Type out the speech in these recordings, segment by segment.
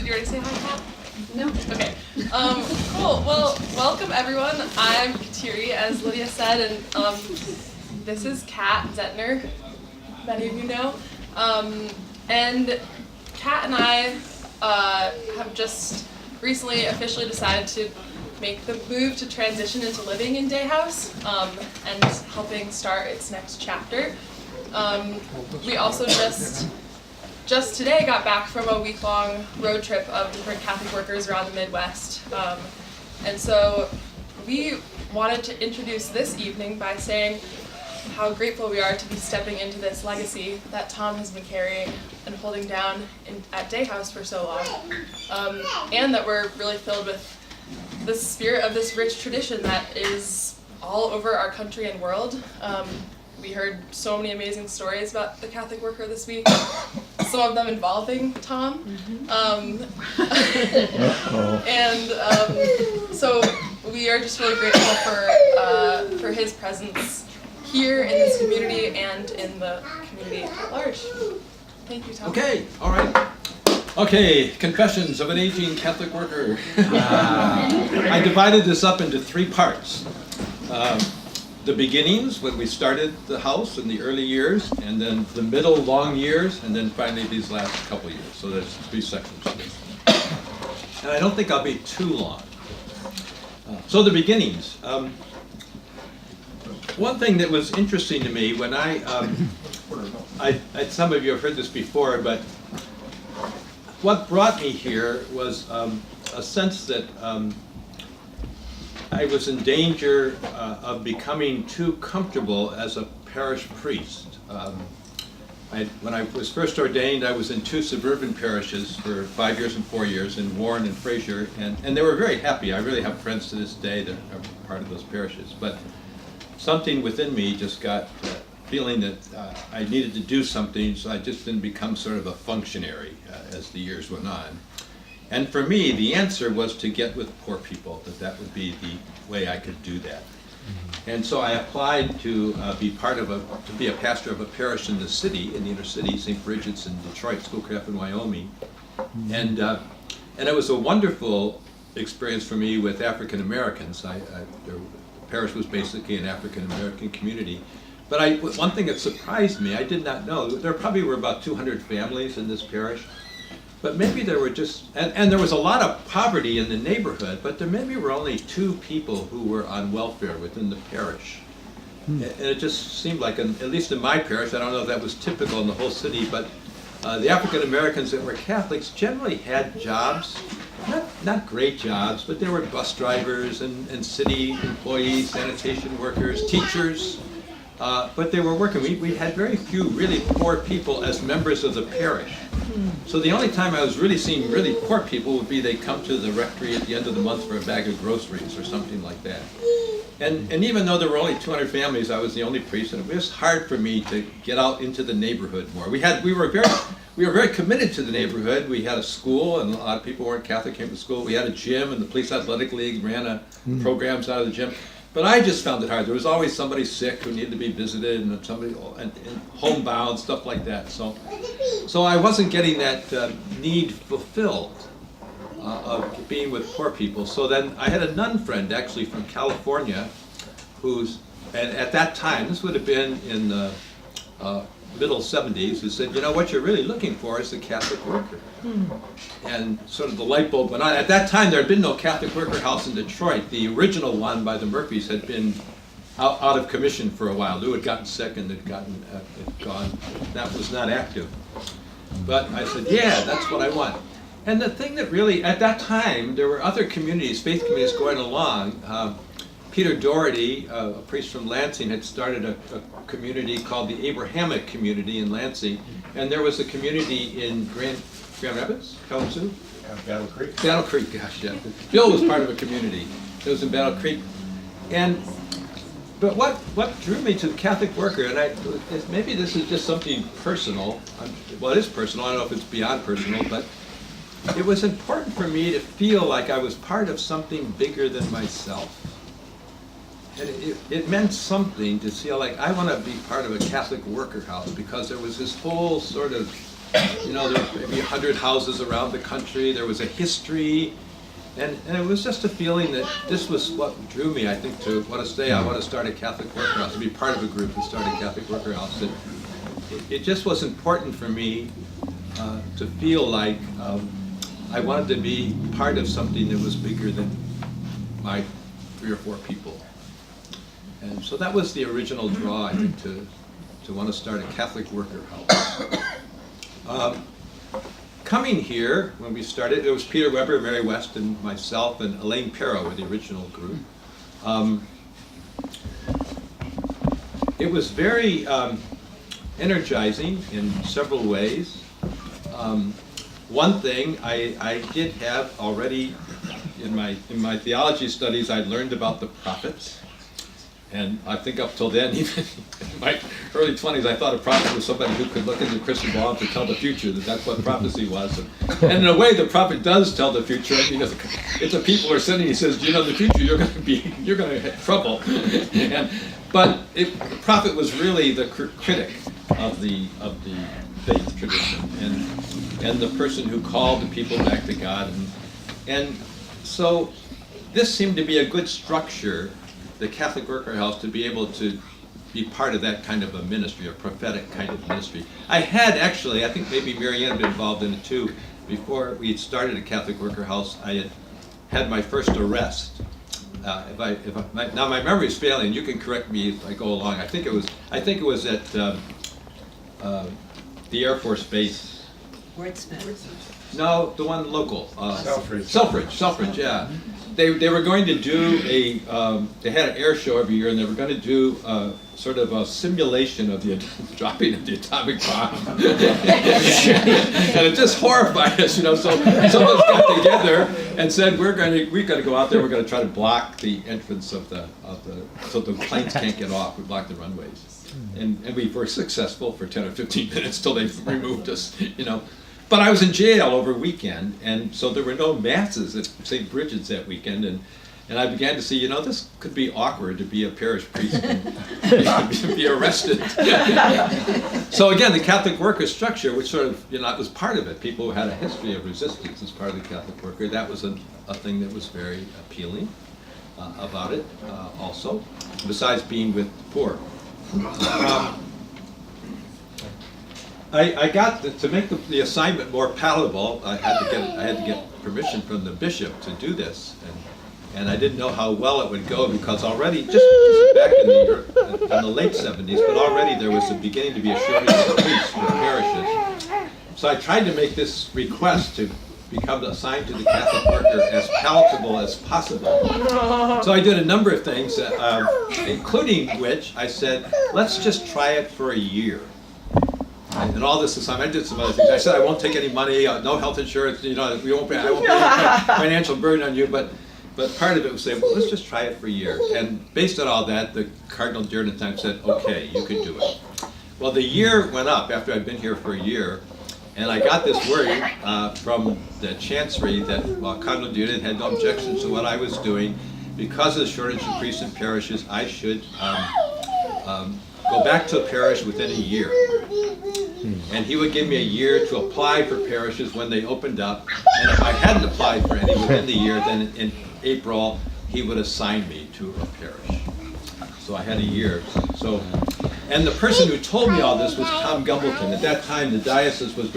you already say hi, Kat? No. Okay. Cool. Well, welcome everyone. I'm Kateri, as Lydia said, and this is Kat Zettner, many of you know. And Kat and I have just recently officially decided to make the move to transition into living in Day House and helping start its next chapter. We also just today got back from a week-long road trip of different Catholic workers around the Midwest. And so we wanted to introduce this evening by saying how grateful we are to be stepping into this legacy that Tom has been carrying and holding down at Day House for so long. And that we're really filled with the spirit of this rich tradition that is all over our country and world. We heard so many amazing stories about the Catholic worker this week, some of them involving Tom. So we are just really grateful for his presence here in this community and in the community at large. Thank you, Tom. Okay, all right. Okay, Confessions of an Aging Catholic Worker. I divided this up into three parts. The beginnings, when we started the house in the early years, and then the middle long years, and then finally these last couple years. So there's three sections. And I don't think I'll be too long. So the beginnings. One thing that was interesting to me when some of you have heard this before, but what brought me here was a sense that I was in danger of becoming too comfortable as a parish priest. When I was first ordained, I was in two suburban parishes for 5 years and 4 years, in Warren and Fraser, and they were very happy. I really have friends to this day that are part of those parishes. But something within me just got feeling that I needed to do something, so I just didn't become sort of a functionary as the years went on. And for me, the answer was to get with poor people, that would be the way I could do that. And so I applied to be a pastor of a parish in the city, in the inner city, St. Bridget's in Detroit, Schoolcraft in Wyoming. And it was a wonderful experience for me with African Americans. The parish was basically an African American community. But one thing that surprised me, I did not know, there probably were about 200 families in this parish. But maybe there were and there was a lot of poverty in the neighborhood, but there maybe were only 2 people who were on welfare within the parish. And it just seemed like, at least in my parish, I don't know if that was typical in the whole city, but the African Americans that were Catholics generally had jobs, not great jobs, but they were bus drivers and city employees, sanitation workers, teachers. But they were working. We had very few really poor people as members of the parish. So the only time I was really seeing really poor people would be they'd come to the rectory at the end of the month for a bag of groceries or something like that. And even though there were only 200 families, I was the only priest, and it was hard for me to get out into the neighborhood more. We were very committed to the neighborhood. We had a school, and a lot of people who weren't Catholic came to school. We had a gym, and the Police Athletic League ran programs out of the gym. But I just found it hard. There was always somebody sick who needed to be visited, and somebody and homebound, stuff like that. So I wasn't getting that need fulfilled of being with poor people. So then I had a nun friend actually from California, and at that time, this would have been in the middle 70s, who said, you know, what you're really looking for is the Catholic worker. And sort of the light bulb went on. At that time, there had been no Catholic worker house in Detroit. The original one by the Murphys had been out of commission for a while. Lou had gotten sick and had gone. That was not active. But I said, yeah, that's what I want. And the thing that really, at that time, there were other communities, faith communities going along. Peter Doherty, a priest from Lansing, had started a community called the Abrahamic Community in Lansing. And there was a community in Grand Rapids, Kalamazoo? Battle Creek. Battle Creek, gosh, yeah. Bill was part of a community. It was in Battle Creek. But what drew me to the Catholic worker, and maybe this is just something personal. Well, it is personal. I don't know if it's beyond personal, but it was important for me to feel like I was part of something bigger than myself. And it meant something to feel like I want to be part of a Catholic worker house, because there was this whole sort of you know, there were maybe 100 houses around the country. There was a history. And it was just a feeling that this was what drew me, I think, to want to stay. I want to start a Catholic worker house, to be part of a group that started a Catholic worker house. It just was important for me to feel like I wanted to be part of something that was bigger than my 3 or 4 people. And so that was the original draw, I think, to want to start a Catholic worker house. Coming here, when we started, it was Peter Weber, Mary West, and myself, and Elaine Perro were the original group. It was very energizing in several ways. One thing I did have already in my theology studies, I learned about the prophets. And I think up till then, even in my early 20s, I thought a prophet was somebody who could look into the crystal ball to tell the future, that's what prophecy was. And in a way, the prophet does tell the future. I mean, if the people are sitting, he says, do you know the future? You're going to have trouble. But the prophet was really the critic of the faith tradition, and the person who called the people back to God. And so this seemed to be a good structure, the Catholic Worker House, to be able to be part of that kind of a ministry, a prophetic kind of ministry. I had actually, I think maybe Marianne had been involved in it too, before we had started a Catholic Worker House, I had my first arrest. Now my memory is failing, you can correct me if I go along. I think it was at the Air Force Base. No, the one local. Selfridge, yeah. They were going to do they had an air show every year, and they were going to do sort of a simulation of the dropping of the atomic bomb. And it just horrified us, you know. So some of us got together and said, we're going to go out there. We're going to try to block the entrance of the so the planes can't get off. We blocked the runways, and we were successful for 10 or 15 minutes till they removed us, you know. But I was in jail over a weekend, and so there were no masses at St. Bridget's that weekend, and I began to see, you know, this could be awkward to be a parish priest and be arrested. So again, the Catholic worker structure, which sort of, you know, it was part of it. People who had a history of resistance as part of the Catholic worker, that was a thing that was very appealing about it also, besides being with the poor. I got to make the assignment more palatable. I had to get permission from the bishop to do this, and I didn't know how well it would go, because already just back in the late 70s, but already there was beginning to be a shortage of priests for parishes. So I tried to make this request to become assigned to the Catholic worker as palatable as possible. So I did a number of things, including which I said, let's just try it for a year. And all this assignment, I did some other things. I said I won't take any money, no health insurance, you know, I won't pay financial burden on you, but part of it was saying, well, let's just try it for a year. And based on all that, the Cardinal during the time said, okay, you can do it. Well, the year went up after I'd been here for a year, and I got this word from the Chancery that Cardinal Durin had no objections to what I was doing. Because of the shortage of priests and parishes, I should go back to a parish within a year. And he would give me a year to apply for parishes when they opened up. And if I hadn't applied for any within the year, then in April, he would assign me to a parish. So I had a year. So, and the person who told me all this was Tom Gumbleton. At that time, the diocese was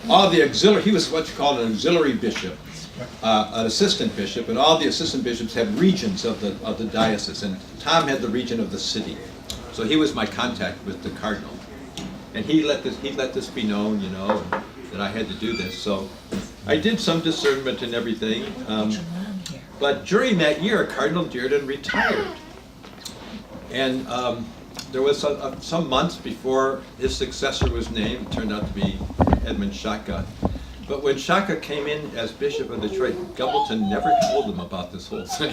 all the auxiliary, he was what you call an auxiliary bishop, an assistant bishop, and all the assistant bishops had regions of the diocese. And Tom had the region of the city. So he was my contact with the cardinal. And he let this be known, you know, that I had to do this. So I did some discernment and everything. But during that year, Cardinal Dearden retired. And there was some months before his successor was named. It turned out to be Edmund Shaka. But when Shaka came in as Bishop of Detroit, Gumbleton never told him about this whole thing.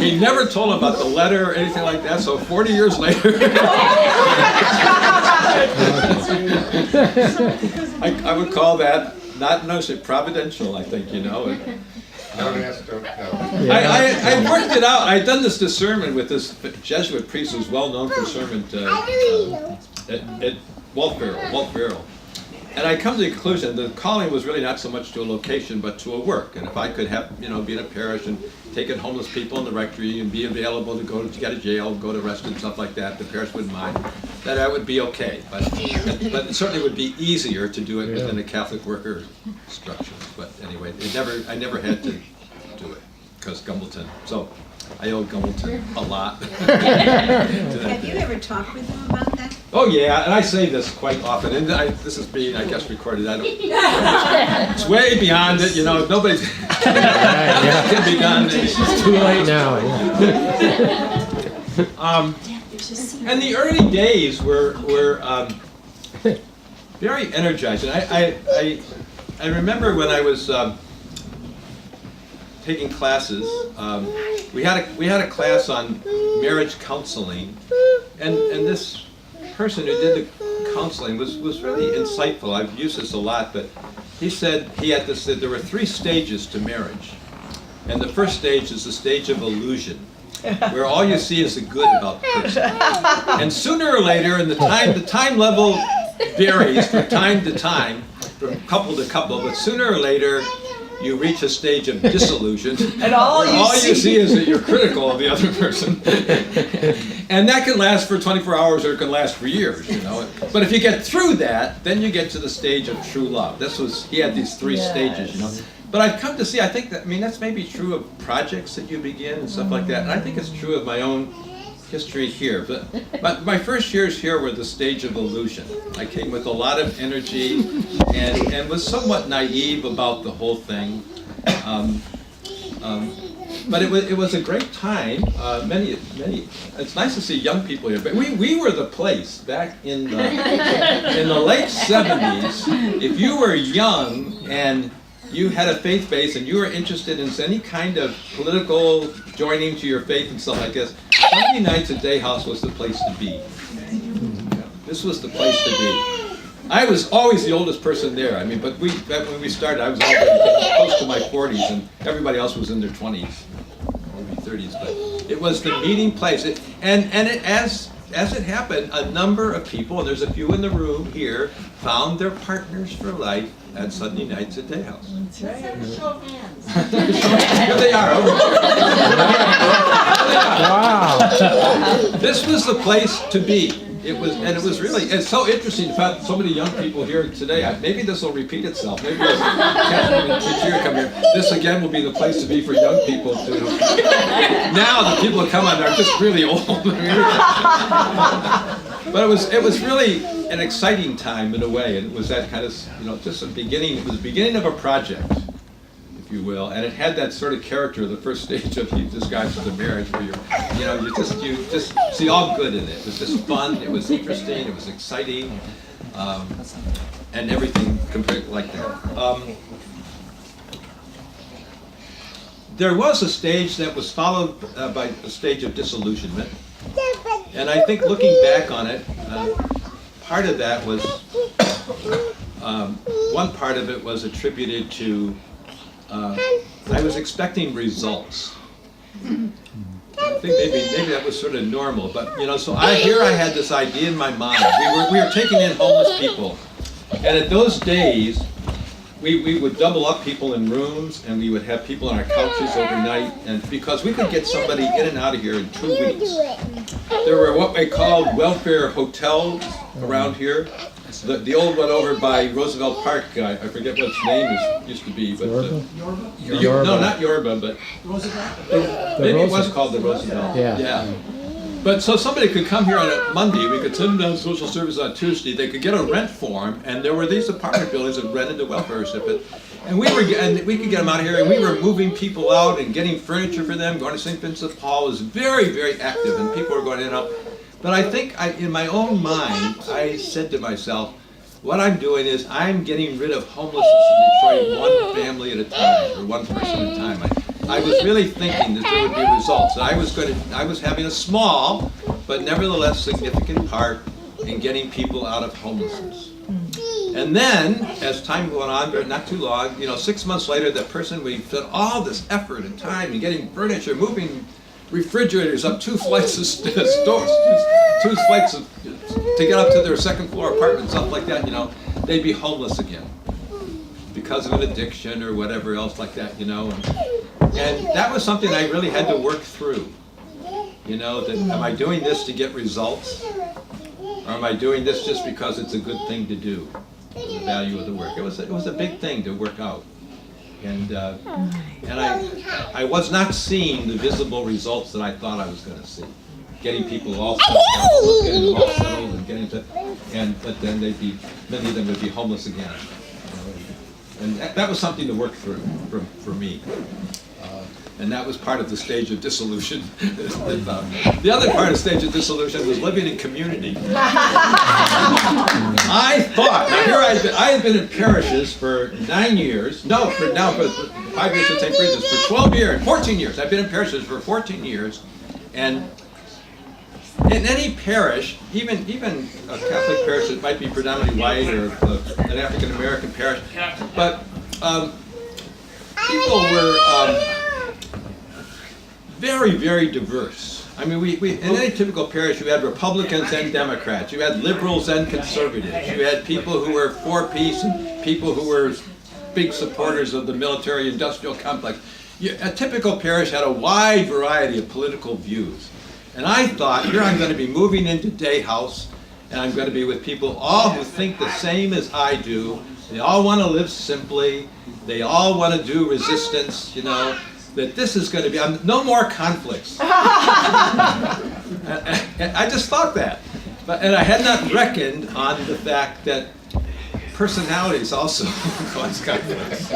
He never told him about the letter or anything like that, so 40 years later, I would call that, not necessarily providential, I think, you know. Don't ask, don't tell. I worked it out. I'd done this discernment with this Jesuit priest who's well known for discernment Walt Farrell. And I come to the conclusion the calling was really not so much to a location, but to a work. And if I could have, be in a parish and take in homeless people in the rectory and be available to go to get out of jail, go to arrest and stuff like that, the parish wouldn't mind, that I would be okay. But it certainly would be easier to do it within a Catholic worker structure. But anyway, I never had to do it because Gumbleton. So I owe Gumbleton a lot. Have you ever talked with him about that? Oh yeah, and I say this quite often, and this is being, I guess, recorded. I don't. It's way beyond it, Nobody's. Can be done. It's too late now. And the early days were very energizing. I remember when I was taking classes. We had a class on marriage counseling, and this person who did the counseling was really insightful. I've used this a lot, but he said there were 3 stages to marriage, and the first stage is the stage of illusion, where all you see is the good about the person, and sooner or later, and the time level varies from time to time, from couple to couple, but sooner or later you reach a stage of disillusion, and all you see is that you're critical of the other person. And that can last for 24 hours or it can last for years, But if you get through that, then you get to the stage of true love. He had these 3 stages, But I've come to see, I think that's maybe true of projects that you begin and stuff like that. And I think it's true of my own history here. But my first years here were the stage of illusion. I came with a lot of energy and was somewhat naive about the whole thing. But it was a great time. Many. It's nice to see young people here. But we were the place back in the late 70s. If you were young and you had a faith base and you were interested in any kind of political joining to your faith and stuff like this, Sunday nights at Day House was the place to be. This was the place to be. I was always the oldest person there. But when we started, I was already close to my 40s, and everybody else was in their 20s, maybe 30s. But it was the meeting place. As it happened, a number of people, and there's a few in the room here, found their partners for life at Sunday nights at Day House. That's right. Show of hands. Here they are. Over here. Wow. This was the place to be. It's so interesting to find so many young people here today. Maybe this will repeat itself. Maybe as Catherine and Katia come here, this again will be the place to be for young people too. Now the people who come on are just really old. But it was really an exciting time in a way, and it was that kind of, just a beginning. It was the beginning of a project, if you will, and it had that sort of character. The first stage of you described as a marriage, where you just see all good in it. It was just fun. It was interesting. It was exciting, and everything compared like that. There was a stage that was followed by a stage of disillusionment, and I think looking back on it, part of that was one part of it was attributed to. I was expecting results. I think maybe that was sort of normal, but so I had this idea in my mind. We were taking in homeless people, and at those days, we would double up people in rooms, and we would have people on our couches overnight, and because we could get somebody in and out of here in 2 weeks. There were what they called welfare hotels around here. The old one over by Roosevelt Park, I forget what its name used to be, but Yorba. no, not Yorba, but maybe it was called the Roosevelt. Yeah. But so somebody could come here on a Monday, we could send them down to social service on Tuesday, they could get a rent form, and there were these apartment buildings that rented the welfare recipient. And we could get them out of here, and we were moving people out and getting furniture for them, going to St. Vincent Paul. It was very, very active, and people were going in and out. But I think in my own mind, I said to myself, what I'm doing is I'm getting rid of homelessness in Detroit one family at a time, or one person at a time. I was really thinking that there would be results. And I was having a small, but nevertheless significant part in getting people out of homelessness. And then, as time went on, but not too long, 6 months later, that person, we spent all this effort and time in getting furniture, moving refrigerators up 2 flights of stairs, 2 flights of to get up to their second floor apartment, stuff like that, you know, they'd be homeless again because of an addiction or whatever else like that, you know. And that was something I really had to work through. You know, that am I doing this to get results? Or am I doing this just because it's a good thing to do? The value of the work. It was a big thing to work out. And I was not seeing the visible results that I thought I was going to see. Getting people all settled, getting them all settled and getting to, but then many of them would be homeless again. And that was something to work through for me. And that was part of the stage of dissolution. The other part of the stage of dissolution was living in community. I thought, now here I had been in parishes for 9 years, for 5 years at St. Bridget's, for 12 years, 14 years. I've been in parishes for 14 years. And in any parish, even a Catholic parish that might be predominantly white or an African American parish, but people were very, very diverse. I mean, we in any typical parish, you had Republicans and Democrats, you had liberals and conservatives, you had people who were for peace and people who were big supporters of the military-industrial complex. A typical parish had a wide variety of political views. And I thought, here I'm going to be moving into day house, and I'm going to be with people all who think the same as I do. They all want to live simply. They all want to do resistance, you know. That this is going to be, no more conflicts. I just thought that. And I had not reckoned on the fact that personalities also cause conflicts.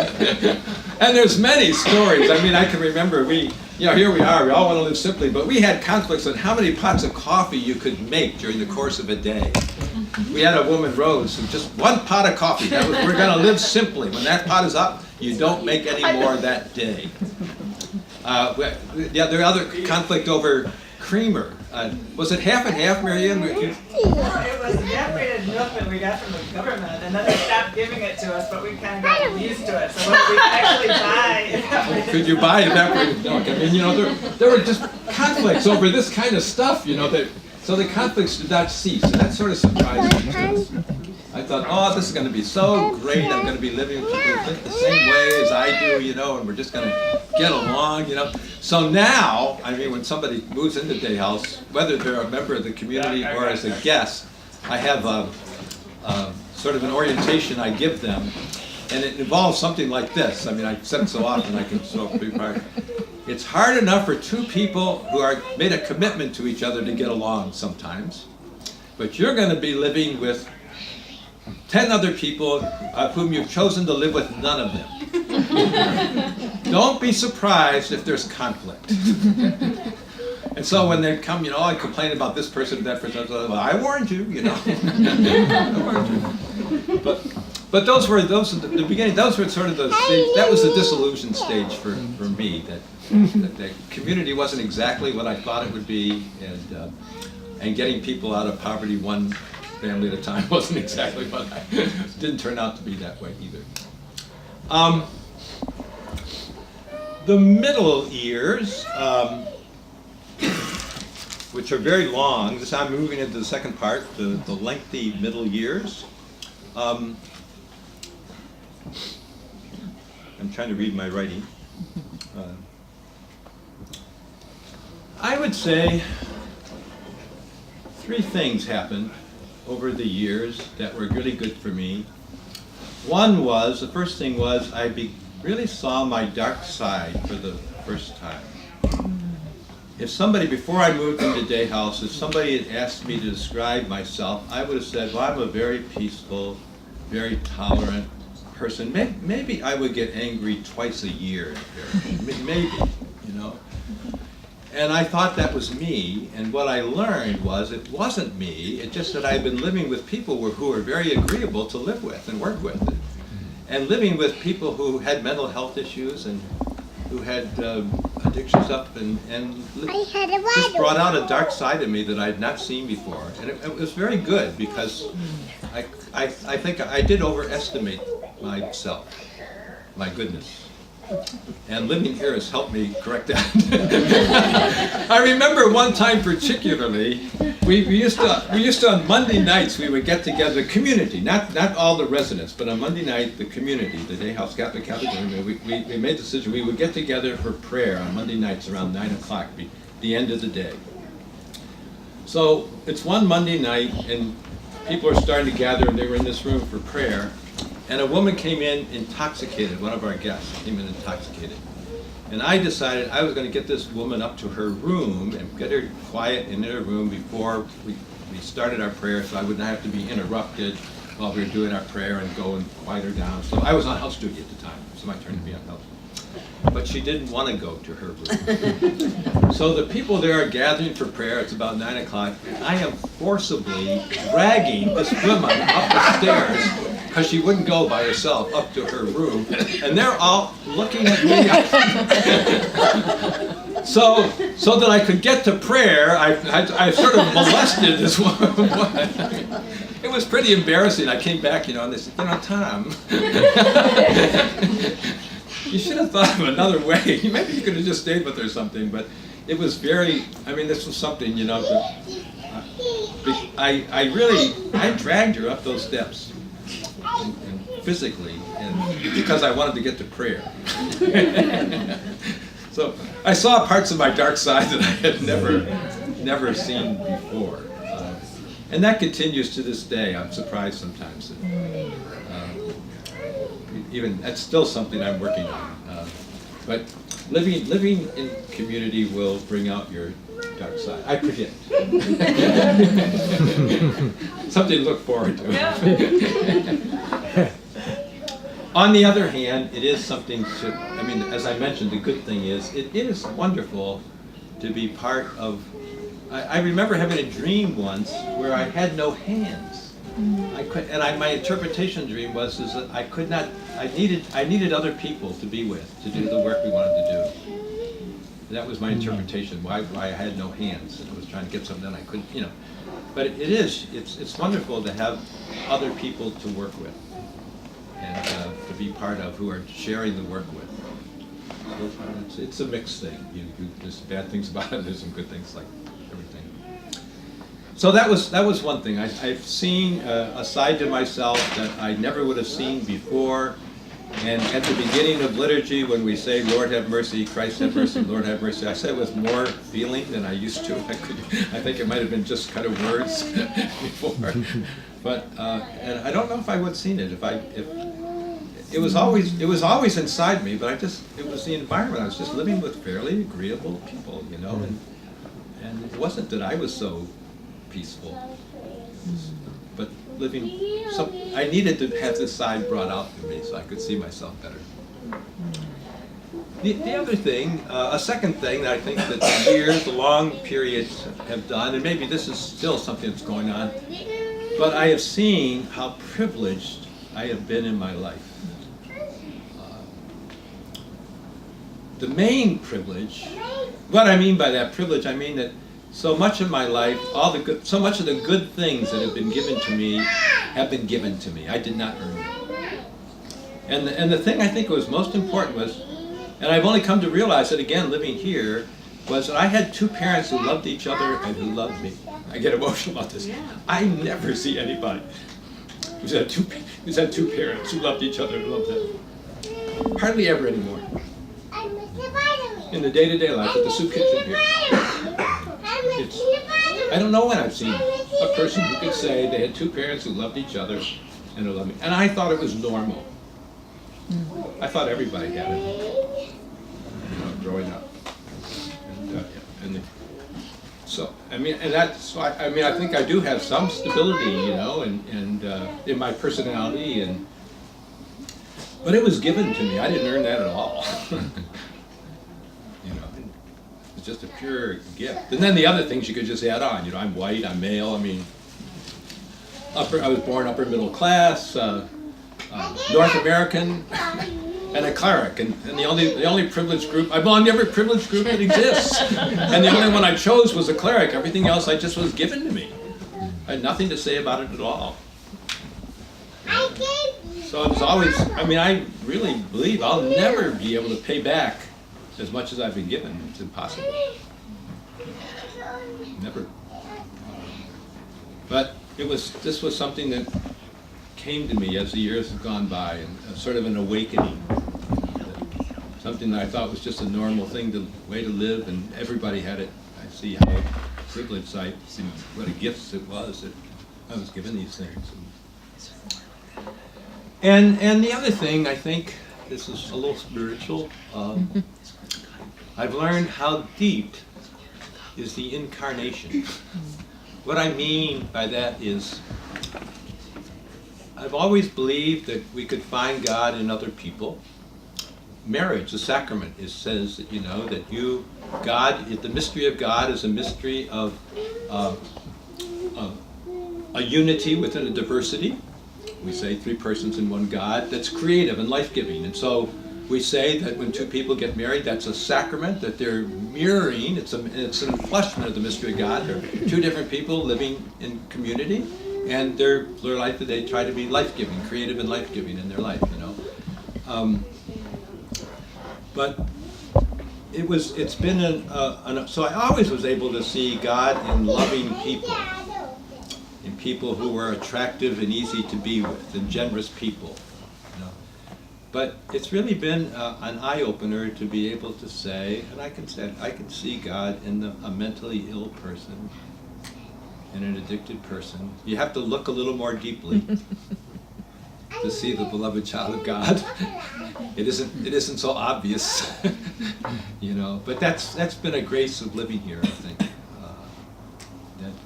And there's many stories. I mean, I can remember here we are, we all want to live simply, but we had conflicts on how many pots of coffee you could make during the course of a day. We had a woman, Rose, who just one pot of coffee. We're going to live simply. When that pot is up, you don't make any more that day. There were other conflict over creamer. Was it half and half, Marianne? Well, it was evaporated milk that we got from the government, and then they stopped giving it to us, but we kind of got used to it. So when we actually buy evaporated Could you buy evaporated milk? I mean, you know, there were just conflicts over this kind of stuff, you know. So the conflicts did not cease, and that sort of surprised me too. I thought, oh, this is going to be so great. I'm going to be living with people who think the same way as I do, you know, and we're just going to get along, you know. So now, I mean, when somebody moves into day house, whether they're a member of the community or as a guest, I have sort of an orientation I give them, and it involves something like this. I mean, I said it so often I can sort of be part. It's hard enough for two people who are made a commitment to each other to get along sometimes, but you're going to be living with 10 other people of whom you've chosen to live with none of them. Don't be surprised if there's conflict. And so when they come, you know, I complain about this person and that person, well, I warned you, you know. I warned you. But those at the beginning, those were sort of the stage, that was the disillusion stage for me, that the community wasn't exactly what I thought it would be, and getting people out of poverty one family at a time wasn't exactly what didn't turn out to be that way either. The middle years, which are very long, this I'm moving into the second part, the lengthy middle years. I'm trying to read my writing. I would say 3 things happened over the years that were really good for me. The first thing was I really saw my dark side for the first time. If somebody, before I moved into day house, if somebody had asked me to describe myself, I would have said, well, I'm a very peaceful, very tolerant person. Maybe I would get angry twice a year in a parish. Maybe, you know. And I thought that was me, and what I learned was it wasn't me, it's just that I'd been living with people who were very agreeable to live with and work with. And living with people who had mental health issues and who had addiction stuff and just brought out a dark side of me that I'd not seen before. And it was very good because I think I did overestimate myself, my goodness. And living here has helped me correct that. I remember one time particularly, we used to on Monday nights we would get together, the community, not all the residents, but on Monday night the community, the Day House Catholic we made the decision we would get together for prayer on Monday nights around 9 o'clock, the end of the day. So it's one Monday night and people are starting to gather and they were in this room for prayer. And a woman came in intoxicated, one of our guests came in intoxicated. And I decided I was going to get this woman up to her room and get her quiet in her room before we started our prayer so I would not have to be interrupted while we were doing our prayer and go and quiet her down. So I was on house duty at the time. It was my turn to be on house. But she didn't want to go to her room. So the people there are gathering for prayer. It's about 9 o'clock. And I am forcibly dragging this woman up the stairs because she wouldn't go by herself up to her room. And they're all looking at me. So that I could get to prayer, I sort of molested this woman. It was pretty embarrassing. I came back, and they said, Tom, you should have thought of another way. Maybe you could have just stayed with her or something. But it was this was something, I dragged her up those steps. And physically, and because I wanted to get to prayer. So I saw parts of my dark side that I had never seen before, and that continues to this day. I'm surprised sometimes that even that's still something I'm working on. But living in community will bring out your dark side. I predict. Something to look forward to. Yeah. On the other hand, it is something as I mentioned, the good thing is, it is wonderful to be part of, I remember having a dream once where I had no hands. My interpretation dream was that I needed other people to be with, to do the work we wanted to do. That was my interpretation, why I had no hands, and I was trying to get something done I couldn't, But it's wonderful to have other people to work with and to be part of who are sharing the work with. It's a mixed thing. There's bad things about it, there's some good things like everything. So that was one thing. I've seen a side to myself that I never would have seen before. And at the beginning of liturgy, when we say, Lord have mercy, Christ have mercy, Lord have mercy, I say it with more feeling than I used to. I think it might have been just kind of words before. But and I don't know if I would have seen it if it was always inside me, but it was the environment. I was just living with fairly agreeable people, and it wasn't that I was so peaceful. But I needed to have this side brought out to me so I could see myself better. The other thing, a second thing that I think that the long periods have done, and maybe this is still something that's going on, but I have seen how privileged I have been in my life. The main privilege, what I mean by that privilege, I mean that so much of my life, so much of the good things that have been given to me have been given to me. I did not earn them. And the thing I think was most important was, and I've only come to realize it again living here, was that I had two parents who loved each other and who loved me. I get emotional about this. I never see anybody who's had two parents who loved each other and loved them. Hardly ever anymore. In the day-to-day life at the soup kitchen here. I don't know when I've seen a person who could say they had two parents who loved each other and who loved me. And I thought it was normal. I thought everybody had it, growing up. I think I do have some stability, and in my personality, but it was given to me. I didn't earn that at all. It's just a pure gift. And then the other things you could just add on. I'm white, I'm male. I was born upper middle class, North American, and a cleric. And the only privileged group, I belong to every privileged group that exists. And the only one I chose was a cleric. Everything else I just was given to me. I had nothing to say about it at all. So it's always, I mean, I really believe I'll never be able to pay back as much as I've been given. It's impossible. Never. But this was something that came to me as the years have gone by, and sort of an awakening. Something that I thought was just a normal thing, way to live, and everybody had it. I see how privileged I see, what a gift it was that I was given these things. And the other thing, I think, this is a little spiritual. I've learned how deep is the incarnation. What I mean by that is, I've always believed that we could find God in other people. Marriage, the sacrament, says that, that God, the mystery of God is a mystery of a unity within a diversity. We say 3 persons in one God that's creative and life-giving. And so we say that when 2 people get married, that's a sacrament, that they're mirroring, it's an enfleshment of the mystery of God. They're 2 different people living in community, and their life, that they try to be life-giving, creative and life-giving in their life, But it's been so I always was able to see God in loving people, in people who were attractive and easy to be with, and generous people, But it's really been an eye-opener to be able to say, and I can see God in a mentally ill person, in an addicted person. You have to look a little more deeply to see the beloved child of God. It isn't so obvious, But that's been a grace of living here, I think.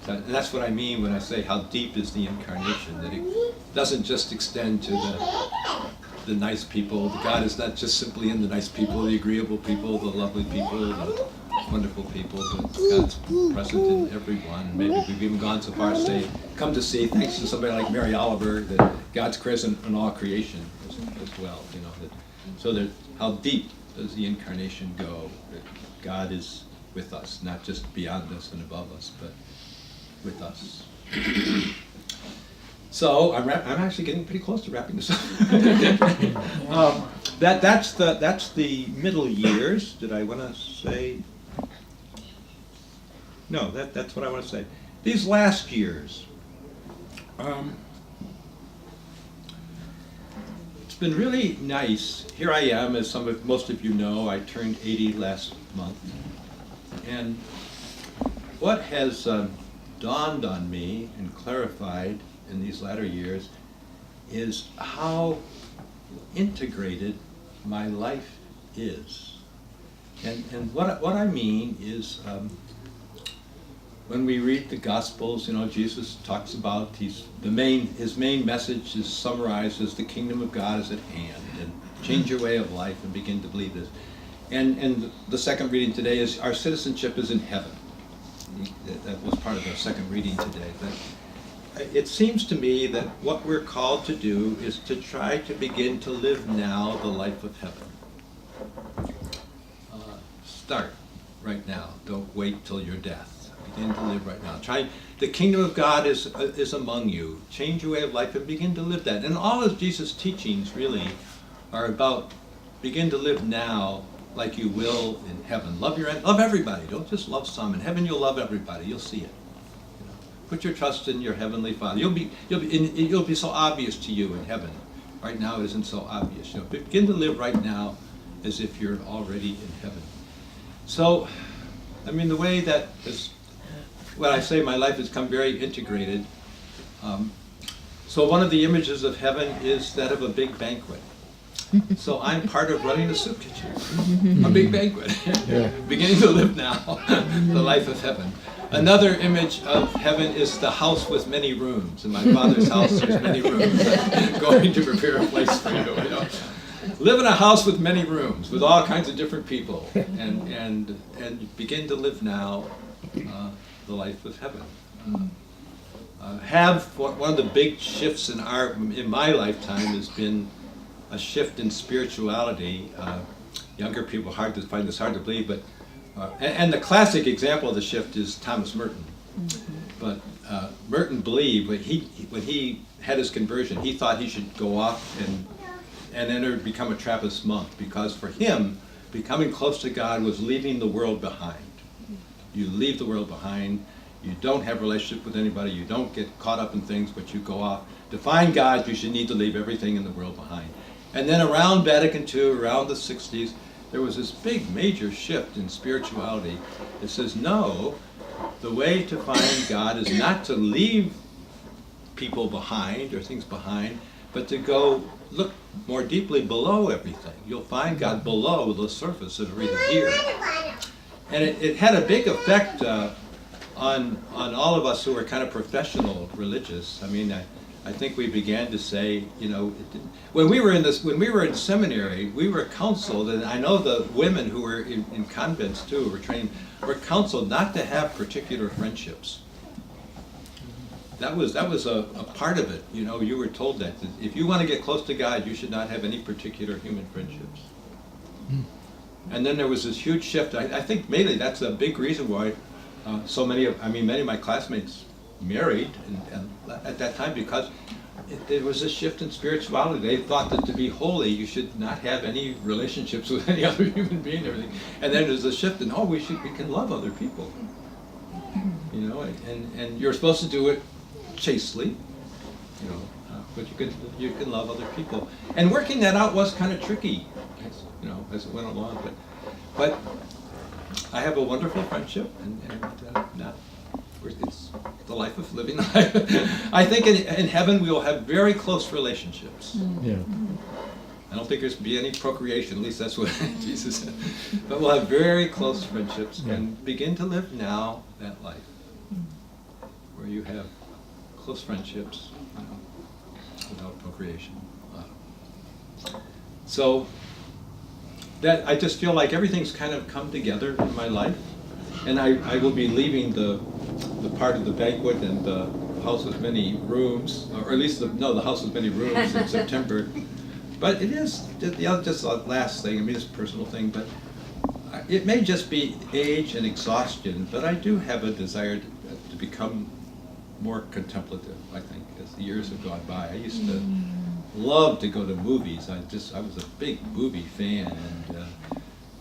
And that's what I mean when I say how deep is the incarnation. That it doesn't just extend to the nice people. God is not just simply in the nice people, the agreeable people, the lovely people, the wonderful people, but God's present in everyone. Maybe we've even gone so far as come to see, thanks to somebody like Mary Oliver, that God's present in all creation as well. So that how deep does the incarnation go? That God is with us, not just beyond us and above us, but with us. So I'm actually getting pretty close to wrapping this up. That's the middle years. Did I want to say? No, that's what I want to say. These last years, it's been really nice. Here I am, as most of you know, I turned 80 last month, and what has dawned on me and clarified in these latter years is how integrated my life is. And what I mean is, when we read the Gospels, Jesus talks about his main message is summarized as the kingdom of God is at hand, and change your way of life and begin to believe this. And the second reading today is our citizenship is in heaven. That was part of the second reading today. But it seems to me that what we're called to do is to try to begin to live now the life of heaven. Start right now. Don't wait till your death. Begin to live right now. The kingdom of God is among you. Change your way of life and begin to live that. And all of Jesus' teachings really are about begin to live now like you will in heaven. Love everybody. Don't just love some. In heaven you'll love everybody. You'll see it. Put your trust in your heavenly Father. It'll be so obvious to you in heaven. Right now it isn't so obvious. Begin to live right now as if you're already in heaven. So, the way that is, when I say my life has come very integrated. So one of the images of heaven is that of a big banquet. So I'm part of running a soup kitchen, a big banquet, beginning to live now the life of heaven. Another image of heaven is the house with many rooms. In my Father's house, there's many rooms. Going to prepare a place for you. Live in a house with many rooms, with all kinds of different people, and begin to live now the life of heaven. One of the big shifts in my lifetime has been a shift in spirituality. Younger people find this hard to believe, but and the classic example of the shift is Thomas Merton. But Merton believed, but when he had his conversion, he thought he should go off and enter, become a Trappist monk, because for him, becoming close to God was leaving the world behind. You leave the world behind. You don't have a relationship with anybody. You don't get caught up in things, but you go off. To find God, you should need to leave everything in the world behind. And then around Vatican II, around the 60s, there was this big major shift in spirituality. It says, no, the way to find God is not to leave people behind or things behind, but to go look more deeply below everything. You'll find God below the surface of everything here. And it had a big effect on all of us who were kind of professional religious. I mean, I think we began to say, when we were in seminary, we were counseled, and I know the women who were in convents too, who were trained, were counseled not to have particular friendships. That was a part of it. You were told that if you want to get close to God, you should not have any particular human friendships. And then there was this huge shift. I think mainly that's a big reason why many of my classmates married and at that time, because there was a shift in spirituality. They thought that to be holy, you should not have any relationships with any other human being and everything. And then there's a shift in, we can love other people. And you're supposed to do it chastely, but you can love other people. And working that out was kind of tricky, as it went along. But I have a wonderful friendship, and it's the life of living. I think in heaven we will have very close relationships. Yeah. I don't think there's be any procreation, at least that's what Jesus said. But we'll have very close friendships and begin to live now that life where you have close friendships without procreation. So that I just feel like everything's kind of come together in my life, and I will be leaving the part of the banquet and the house with many rooms, or at least the house with many rooms in September. But it is just the last thing. I mean, it's a personal thing, but it may just be age and exhaustion. But I do have a desire to become more contemplative, I think, as the years have gone by. I used to love to go to movies. I was a big movie fan,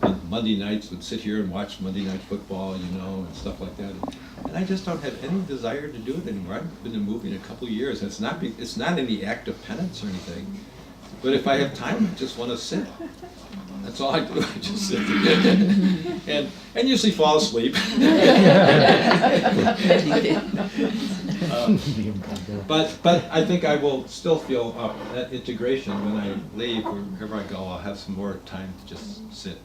and Monday nights would sit here and watch Monday Night Football, and stuff like that. And I just don't have any desire to do it anymore. I haven't been to a movie in a couple of years. It's not any act of penance or anything. But if I have time, I just want to sit. That's all I do. I just sit and usually fall asleep. But I think I will still feel that integration when I leave, wherever I go. I'll have some more time to just sit.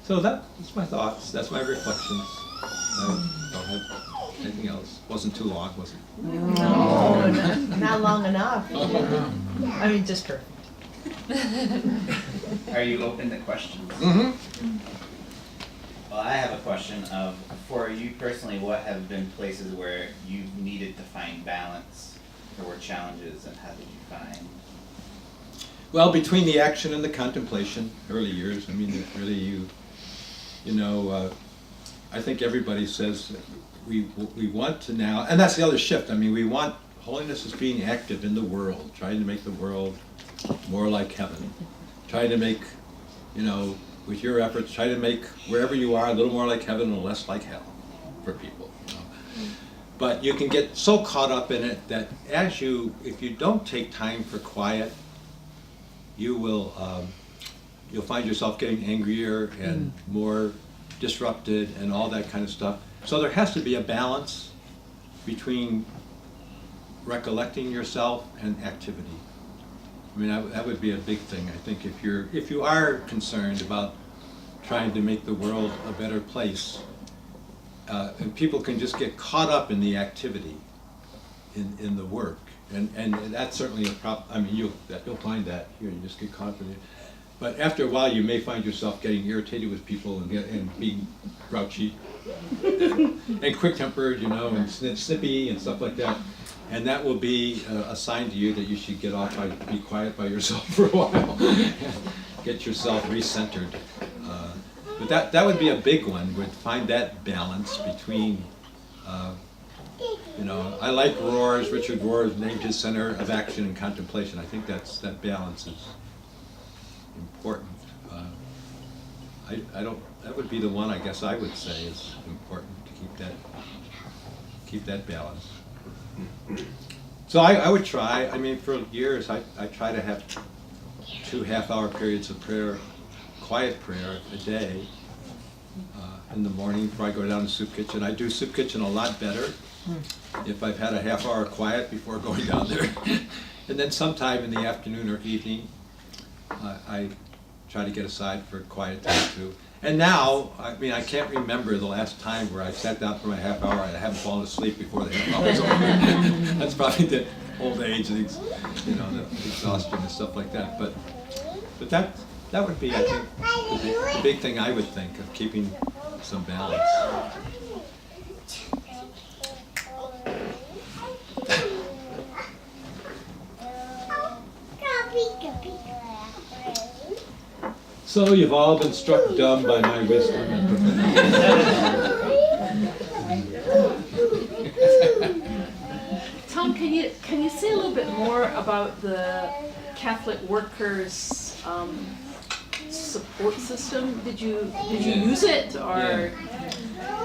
So that's my thoughts. That's my reflections. I don't have anything else. Wasn't too long, was it? No, not long enough. I mean, just perfect. Are you open to questions? Mm-hmm. Well, I have a question of, for you personally, what have been places where you've needed to find balance, or were challenges, and how did you find? Well, between the action and the contemplation, early years, I mean, really I think everybody says that we want to now, and that's the other shift. I mean, we want holiness as being active in the world, trying to make the world more like heaven, trying to make, with your efforts, try to make wherever you are a little more like heaven and less like hell for people. But you can get so caught up in it that if you don't take time for quiet, you'll find yourself getting angrier and more disrupted and all that kind of stuff. So there has to be a balance between recollecting yourself and activity. I mean, that would be a big thing, I think, if you are concerned about trying to make the world a better place, and people can just get caught up in the activity, in the work, and that's certainly a problem. I mean, you'll find that here. You just get caught up in it. But after a while, you may find yourself getting irritated with people and being grouchy and quick-tempered, and snippy and stuff like that. And that will be a sign to you that you should get off, be quiet by yourself for a while, get yourself recentered. But that would be a big one, would find that balance between You know, I like Rohr's, Richard Rohr's named his center of action and contemplation. I think that balance is important. That would be the one I guess I would say is important to keep that balance. So I would try. I mean, for years I try to have 2 half-hour periods of prayer, quiet prayer a day. In the morning before I go down to soup kitchen. I do soup kitchen a lot better if I've had a half-hour quiet before going down there. And then sometime in the afternoon or evening, I try to get aside for quiet time too. And now, I mean, I can't remember the last time where I sat down for my half hour and I haven't fallen asleep before the half hour was over. That's probably the old age and the exhaustion and stuff like that. But that would be, I think, the big thing I would think of keeping some balance. So you've all been struck dumb by my wisdom and Tom, can you say a little bit more about the Catholic workers support system? Did you use it or? Yeah.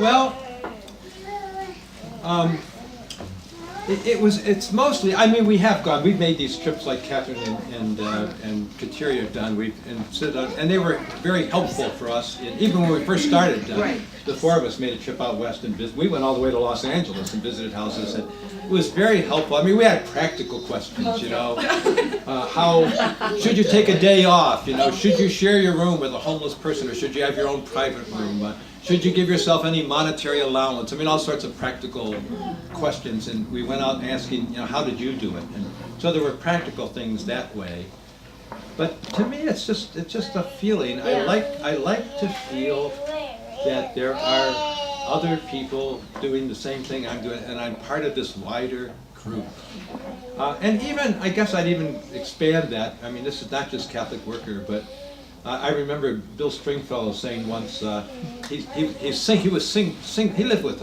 Well, it's mostly. I mean, we've made these trips like Catherine and Kateria have done. And they were very helpful for us. Even when we first started, the 4 of us made a trip out west and we went all the way to Los Angeles and visited houses, and it was very helpful. I mean, we had practical questions. You know, how should you take a day off? You know, should you share your room with a homeless person, or should you have your own private room? Should you give yourself any monetary allowance? I mean, all sorts of practical questions, and we went out asking, you know, how did you do it? And so there were practical things that way. But to me, it's just a feeling. I like to feel that there are other people doing the same thing I'm doing, and I'm part of this wider group. And even, I guess I'd even expand that. I mean, this is not just Catholic worker, but I remember Bill Stringfellow saying once, he lived with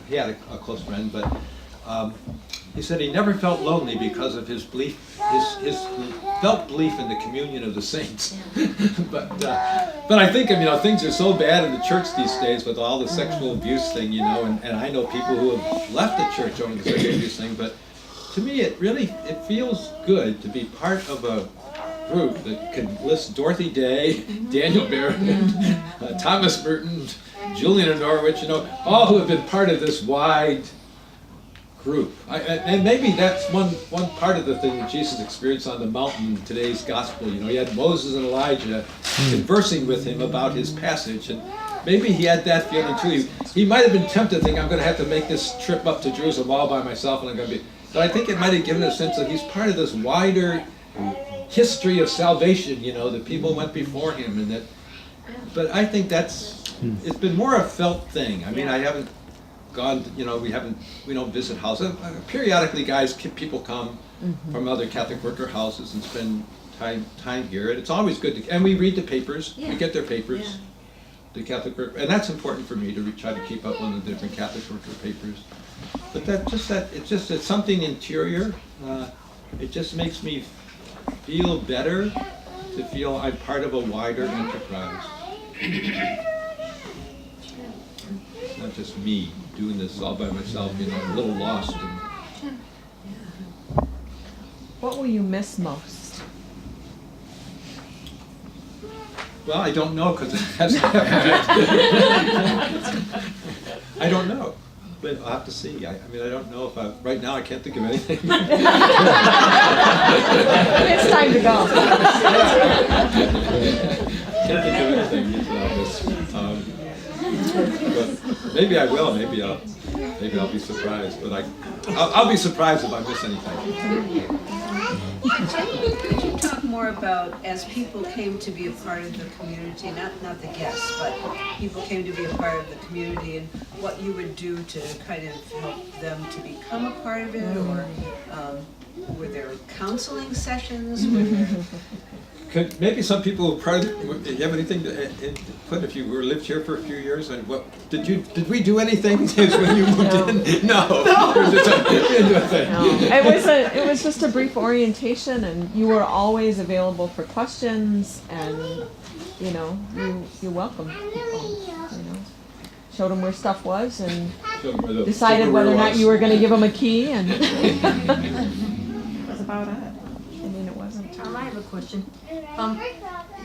he had a close friend, but he said he never felt lonely because of his belief, his felt belief in the communion of the saints. but I think, you know, things are so bad in the church these days with all the sexual abuse thing, you know, and I know people who have left the church over the sexual abuse thing, but to me it feels good to be part of a group that can list Dorothy Day, Daniel Barrett, Thomas Merton, Julian of Norwich, you know, all who have been part of this wide group. And maybe that's one part of the thing that Jesus experienced on the mountain in today's gospel. You know, he had Moses and Elijah conversing with him about his passage, and maybe he had that feeling too. He might have been tempted to think, I'm going to have to make this trip up to Jerusalem all by myself, and I'm going to be. But I think it might have given a sense that he's part of this wider history of salvation, you know, that people went before him, and that. But I think it's been more a felt thing. I mean, I haven't gone, you know, we don't visit houses. Periodically, people come from other Catholic worker houses and spend time here, and it's always good to. And we read the papers. Yeah. We get their papers, the Catholic worker, and that's important for me to try to keep up on the different Catholic worker papers. But it's something interior. It just makes me feel better to feel I'm part of a wider enterprise. It's not just me doing this all by myself, you know, a little lost. What will you miss most? Well, I don't know, because it hasn't happened yet. I don't know. But I'll have to see. I mean, I don't know if right now I can't think of anything. It's time to go. Can't think of anything. But maybe I will. Maybe I'll be surprised. But I'll be surprised if I miss anything. Could you talk more about, as people came to be a part of the community, not the guests, but people came to be a part of the community, and what you would do to kind of help them to become a part of it, or were there counseling sessions? maybe some people who probably, do you have anything to input if you were lived here for a few years? And what did we do anything when you moved in? No. We didn't do a thing. No. It was just a brief orientation, and you were always available for questions, and you welcomed people. Showed them where stuff was, and decided whether or not you were going to give them a key, and that's about it. I mean, it wasn't. Tom, I have a question.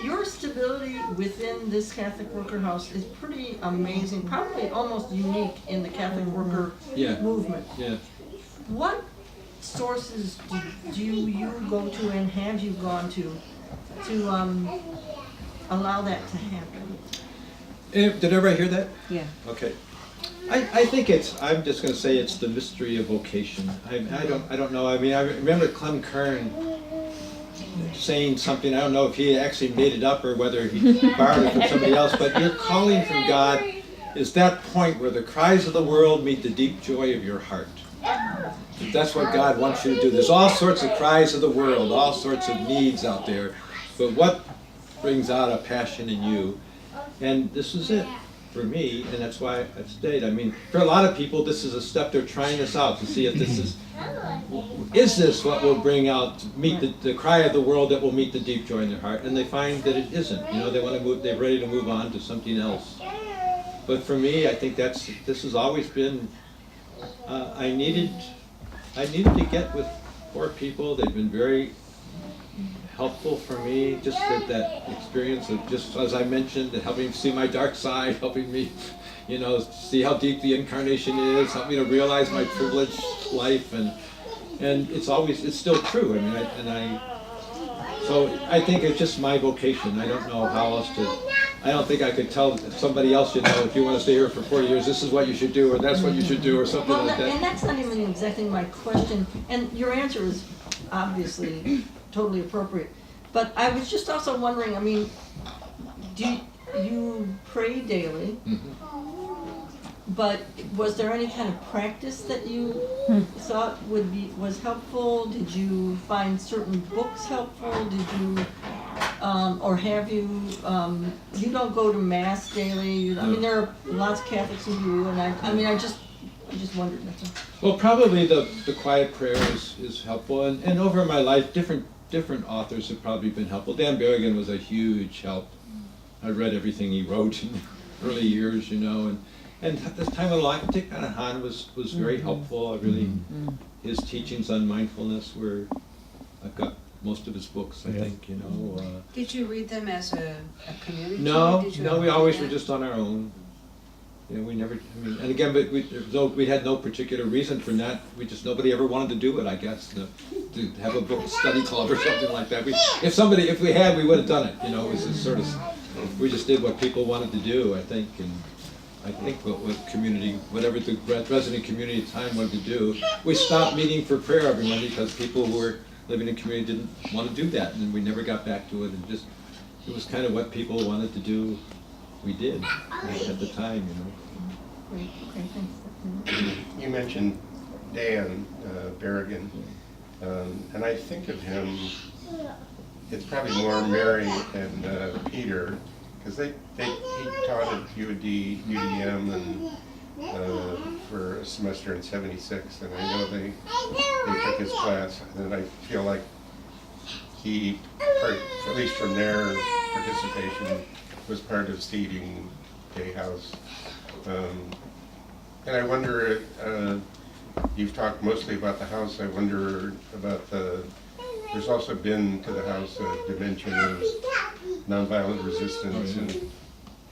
Your stability within this Catholic worker house is pretty amazing, probably almost unique in the Catholic worker movement. Yeah. What sources do you go to, and have you gone to allow that to happen? Did everybody hear that? Yeah. Okay. I think I'm just going to say it's the mystery of vocation. I don't know. I mean, I remember Clem Kern saying something. I don't know if he actually made it up or whether he borrowed it from somebody else, but your calling from God is that point where the cries of the world meet the deep joy of your heart. That's what God wants you to do. There's all sorts of cries of the world, all sorts of needs out there, but what brings out a passion in you? And this is it for me, and that's why I've stayed. I mean, for a lot of people, this is a step. They're trying this out to see if this is this what will bring out, meet the cry of the world that will meet the deep joy in their heart, and they find that it isn't. They want to move, they're ready to move on to something else. But for me, I think this has always been, I needed to get with poor people. They've been very helpful for me, just that experience of, just as I mentioned, helping me see my dark side, helping me, see how deep the incarnation is, help me to realize my privileged life, and it's still true. I mean, so I think it's just my vocation. I don't know how else to. I don't think I could tell somebody else, if you want to stay here for 40 years, this is what you should do, or that's what you should do, or something like that. And that's not even exactly my question. And your answer is obviously totally appropriate. But I was just also wondering, I mean, do you pray daily? Mm-hmm. But was there any kind of practice that you thought was helpful? Did you find certain books helpful? Did you, or have you? You don't go to mass daily. I mean, there are lots of Catholics who do, and I just wondered. That's all. Well, probably the quiet prayer is helpful, and over my life, different authors have probably been helpful. Dan Berrigan was a huge help. I read everything he wrote in the early years, and this time along, Thich Nhat Hanh was very helpful. His teachings on mindfulness I've got most of his books, I think, Did you read them as a community? No, we always were just on our own. We never, and again, but we had no particular reason for that. Nobody ever wanted to do it, I guess, to have a book study club or something like that. If we had, we would have done it. It was just sort of, we just did what people wanted to do, I think, and I think what community, whatever the resident community at the time wanted to do, we stopped meeting for prayer every Monday because people who were living in community didn't want to do that, and we never got back to it, and it was kind of what people wanted to do. We did at the time, Great. Okay, thanks. You mentioned Dan Berrigan, and I think of him, it's probably more Mary and Peter, because he taught at UDM and for a semester in '76, and I know they took his class, and I feel like he, at least from their participation, was part of seeding Day House. And I wonder, you've talked mostly about the house, I wonder about there's also been to the house a dimension of nonviolent resistance and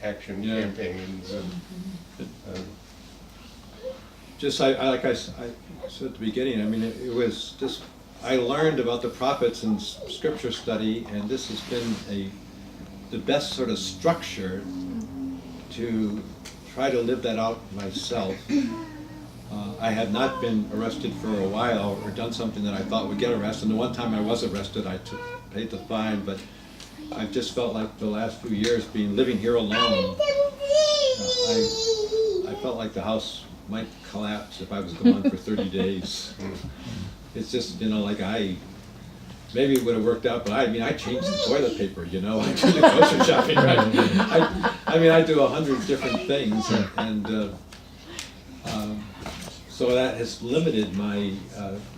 action campaigns. And, like I said at the beginning, I mean, it was just, I learned about the prophets in scripture study, and this has been the best sort of structure to try to live that out myself. I had not been arrested for a while or done something that I thought would get arrested. And the one time I was arrested, I paid the fine, but I've just felt like the last few years living here alone, I felt like the house might collapse if I was gone for 30 days. It's just, maybe it would have worked out, but I mean, I changed the toilet paper, you know, I do the grocery shopping. I mean, I do 100 different things, and so that has limited my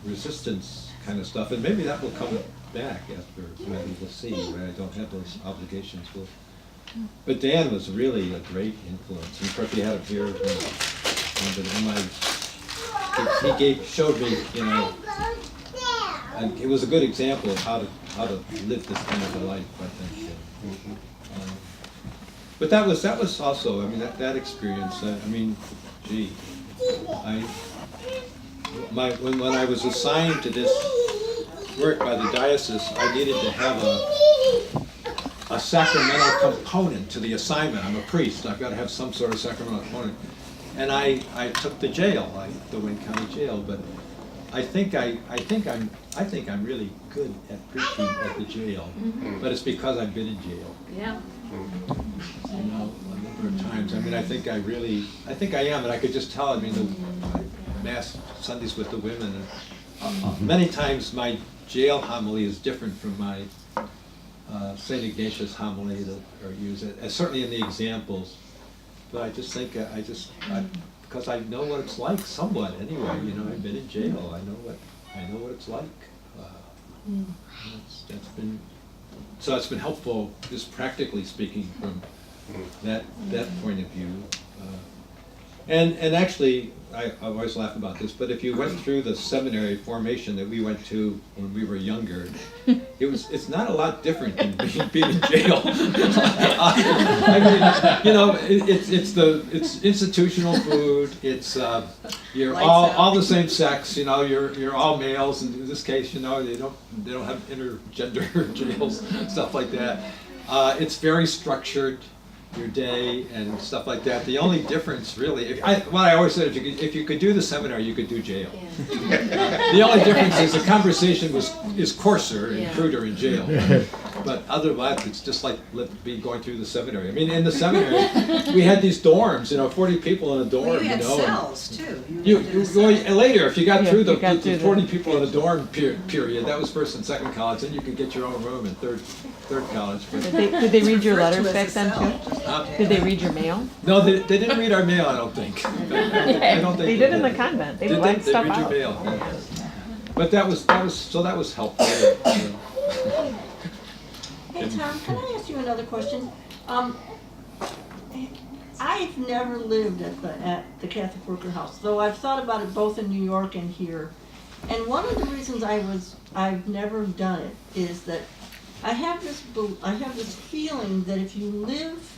resistance kind of stuff, and maybe that will come back after, maybe we'll see, when I don't have those obligations. But Dan was really a great influence. Of course, he had him here, he showed me, you know, and it was a good example of how to live this kind of a life, I think. But that was also, I mean, that experience. I mean, gee, when I was assigned to this work by the diocese, I needed to have a sacramental component to the assignment. I'm a priest. I've got to have some sort of sacramental component. And I took the jail, the Wayne County Jail. But I think I'm really good at preaching at the jail. But it's because I've been in jail. Yeah. You know, a number of times. I mean, I think I am, and I could just tell. I mean, I mass Sundays with the women, and many times my jail homily is different from my St. Ignatius homily that are used, certainly in the examples. But I just think because I know what it's like somewhat anyway. You know, I've been in jail. I know what it's like. It's been helpful, just practically speaking, from that point of view. And actually, I always laugh about this, but if you went through the seminary formation that we went to when we were younger, it's not a lot different than being in jail. I mean, you know, it's institutional food. It's you're all the same sex. You know, you're all males. And in this case, you know, they don't have intergender jails, stuff like that. It's very structured, your day and stuff like that. The only difference, really, what I always said, if you could do the seminary, you could do jail. The only difference is the conversation is coarser and cruder in jail. But otherwise, it's just like going through the seminary. I mean, in the seminary, we had these dorms, you know, 40 people in a dorm. Well, you had cells too. Later, if you got through the 40 people in a dorm period, that was first and second college, then you could get your own room in third college. Did they read your letters back then too? Did they read your mail? No, they didn't read our mail, I don't think. I don't think they did in the convent. They read stuff read out. your mail. Yeah. But that was helpful. Hey Tom, can I ask you another question? I've never lived at the Catholic Worker House, though I've thought about it both in New York and here. And one of the reasons I've never done it is that I have this feeling that if you live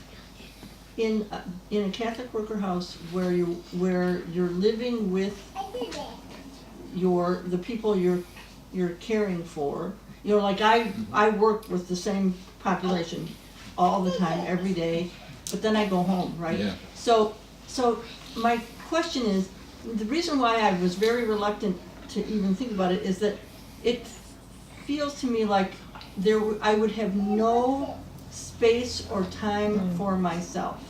in a Catholic Worker House where you're living with the people you're caring for, you know, like I work with the same population all the time, every day, but then I go home, right? Yeah. So my question is, the reason why I was very reluctant to even think about it is that it feels to me like I would have no space or time for myself.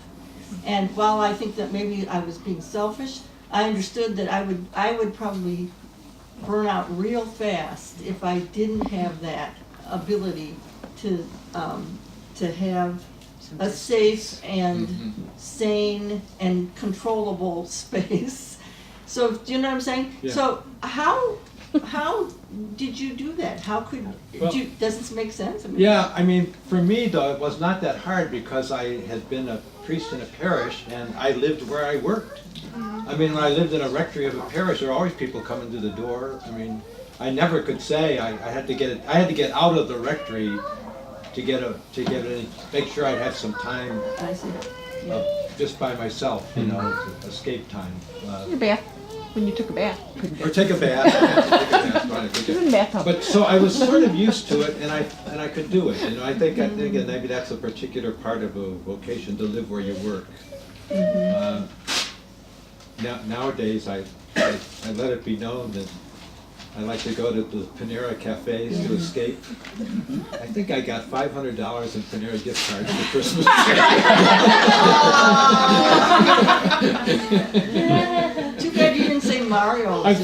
And while I think that maybe I was being selfish, I understood that I would probably burn out real fast if I didn't have that ability to have a safe and sane and controllable space. So do you know what I'm saying? Yeah. So how did you do that? How could does this make sense? I mean, Yeah, I mean, for me though, it was not that hard because I had been a priest in a parish and I lived where I worked. I mean, when I lived in a rectory of a parish, there were always people coming to the door. I mean, I never could say I had to get out of the rectory to make sure I'd have some time I see. just by myself, you know, to escape time. Your bath. When you took a bath. Or take a bath. It was in the bathtub. But so I was sort of used to it, and I could do it. You know, I think again maybe that's a particular part of a vocation, to live where you work. Nowadays, I let it be known that I like to go to the Panera cafes to escape. I think I got $500 in Panera gift cards for Christmas. Too bad you didn't say Marios. I'm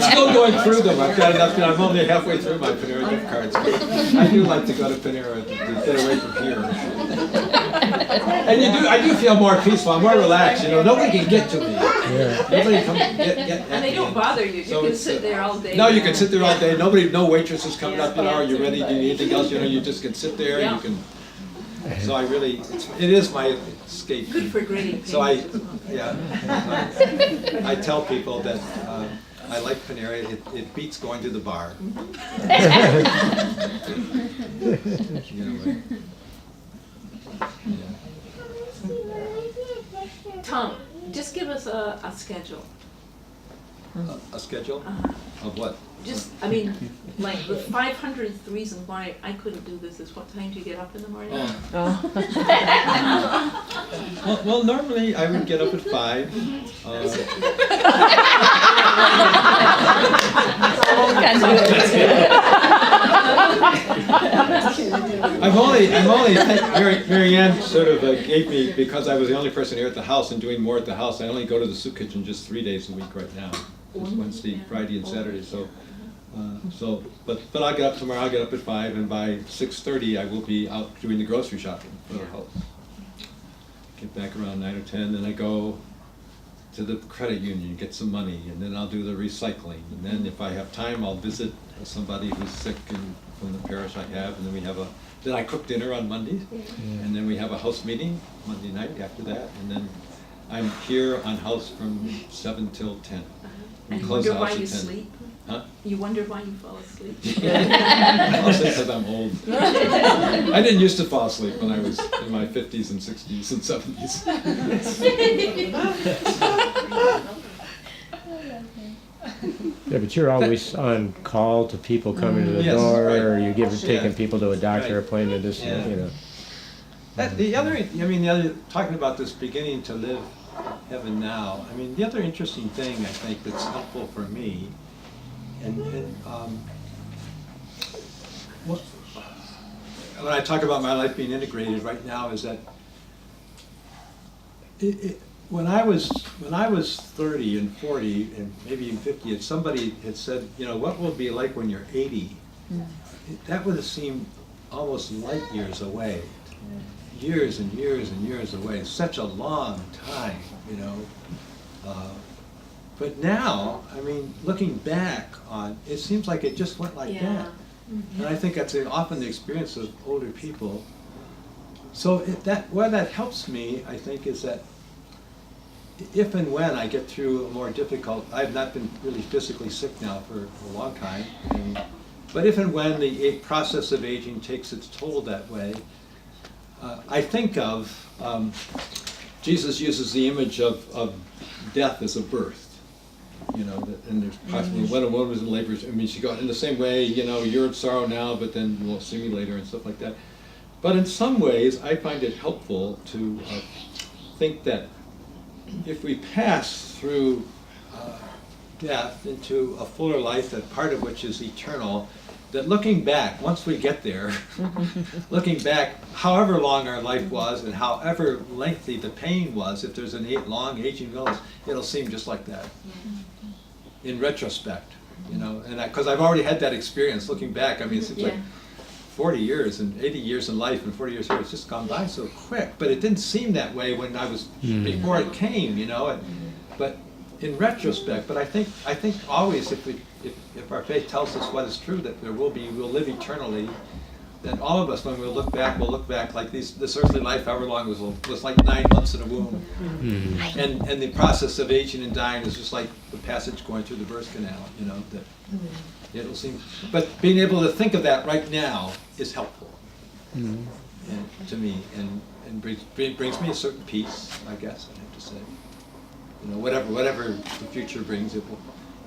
still going through them. I've got enough. I'm only halfway through my Panera gift cards. But I do like to go to Panera to get away from here. And I do feel more peaceful. I'm more relaxed. Nobody can get to me. Nobody come get And they don't bother you. You can sit there all day. No, you can sit there all day. No waitress is coming up. Are you ready? Do you need anything else? You just can sit there. Yeah. You can. So it is my escape. Good for grading. So I tell people that I like Panera. It beats going to the bar. Tom, just give us a schedule. A schedule of what? Just, like the 500th reason why I couldn't do this is what time do you get up in the morning? Well, normally I would get up at 5. Mary Ann sort of gave me, because I was the only person here at the house and doing more at the house, I only go to the soup kitchen just 3 days a week right now. It's Wednesday, Friday, and Saturday. But I'll get up tomorrow. I'll get up at 5, and by 6:30 I will be out doing the grocery shopping for the house. Get back around 9 or 10, then I go to the credit union, get some money, and then I'll do the recycling. And then if I have time, I'll visit somebody who's sick from the parish I have, and then I cook dinner on Mondays, and then we have a house meeting Monday night after that, and then I'm here on house from 7 till 10. And you wonder why you sleep? Huh? You wonder why you fall asleep? Mostly because I'm old. I didn't used to fall asleep when I was in my 50s and 60s and 70s. Yeah, but you're always on call to people coming to the Yes, door, right. or you're taking Yeah. people to a doctor Right. appointment, Yeah. The other, talking about this beginning to live heaven now, the other interesting thing I think that's helpful for me, when I talk about my life being integrated right now, is that when I was 30 and 40 and maybe even 50, and somebody had said, what will it be like when you're 80? That would have seemed almost light years away. Years and years and years away. Such a long time, But now, looking back on, it seems like it just went like that. And I think that's often the experience of older people. So where that helps me, I think, is that if and when I get through a more difficult, I've not been really physically sick now for a long time, but if and when the process of aging takes its toll that way, I think of, Jesus uses the image of death as a birth. And there's possibly when a woman was in labor, she got in the same way, you're in sorrow now, but then you won't see me later and stuff like that. But in some ways, I find it helpful to think that if we pass through death into a fuller life, that part of which is eternal, that looking back, once we get there, looking back, however long our life was and however lengthy the pain was, if there's a long aging illness, it'll seem just like that. In retrospect, and because I've already had that experience looking back. It seems like 40 years and 80 years in life and 40 years here, it's just gone by so quick. But it didn't seem that way when I was, before it came, but in retrospect, but I think always if our faith tells us what is true, that we'll live eternally, then all of us, when we'll look back like this earthly life, however long it was like 9 months in a womb. And the process of aging and dying is just like the passage going through the birth canal, that it'll seem, but being able to think of that right now is helpful to me, and brings me a certain peace, I guess I have to say. Whatever the future brings, it will,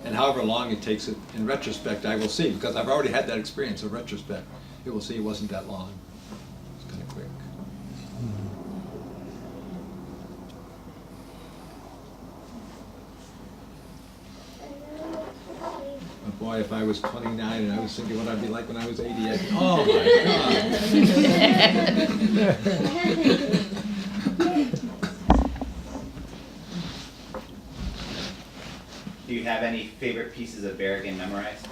and however long it takes it, in retrospect, I will see, because I've already had that experience of retrospect. It will see it wasn't that long. It's kind of quick. But boy, if I was 29 and I was thinking what I'd be like when I was 80, I'd, oh my God. have any favorite pieces of Berrigan memorized?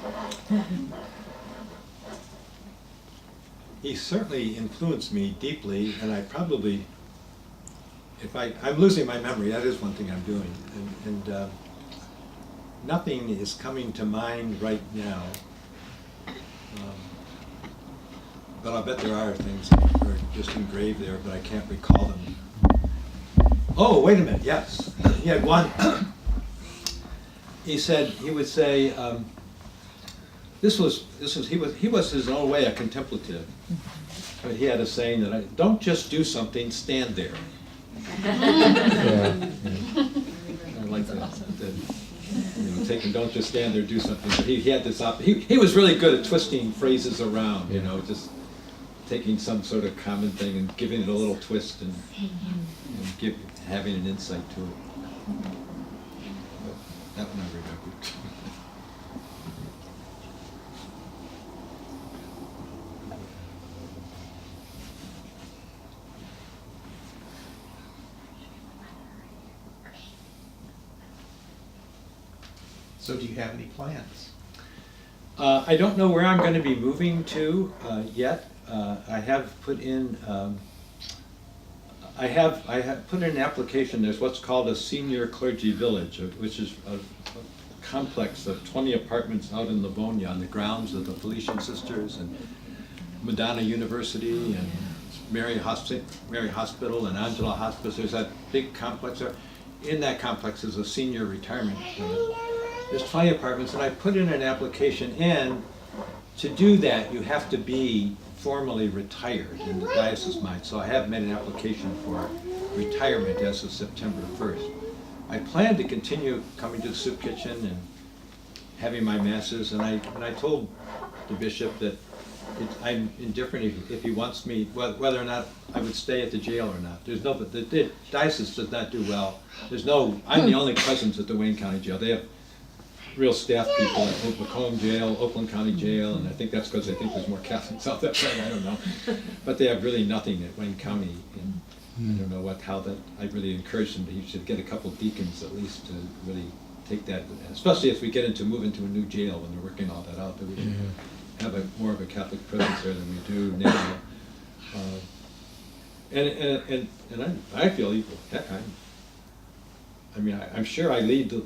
He certainly influenced me deeply, and I probably, I'm losing my memory, that is one thing I'm doing, and nothing is coming to mind right now. But I'll bet there are things that are just engraved there, but I can't recall them. Oh, wait a minute, yes. He had one. He would say, he was his own way a contemplative. But he had a saying that don't just do something, stand there. Yeah. I like that. Don't just stand there, do something. But he had this he was really good at twisting phrases around, just taking some sort of common thing and giving it a little twist and having an insight to it. But that one I remember. So do you have any plans? I don't know where I'm going to be moving to yet. I have put in I have put in an application. There's what's called a senior clergy village, which is a complex of 20 apartments out in Livonia on the grounds of the Felician Sisters and Madonna University and Mary Hospital and Angela Hospice. There's that big complex there. In that complex is a senior retirement village. There's 20 apartments, and I put in an application, and to do that, you have to be formally retired in the diocese mind. So I have made an application for retirement as of September 1st. I plan to continue coming to the soup kitchen and having my masses, and I told the bishop that I'm indifferent if he wants me, whether or not I would stay at the jail or not. But the diocese does not do well. I'm the only presence at the Wayne County Jail. They have real staff people at Macomb Jail, Oakland County Jail, and I think that's because they think there's more Catholics out that way, I don't know. But they have really nothing at Wayne County, and I don't know I really encourage them he should get a couple deacons at least to really take that, especially as we move into a new jail when they're working all that out, that we should have more of a Catholic presence there than we do now. And I feel equal. Heck, I'm sure I lead the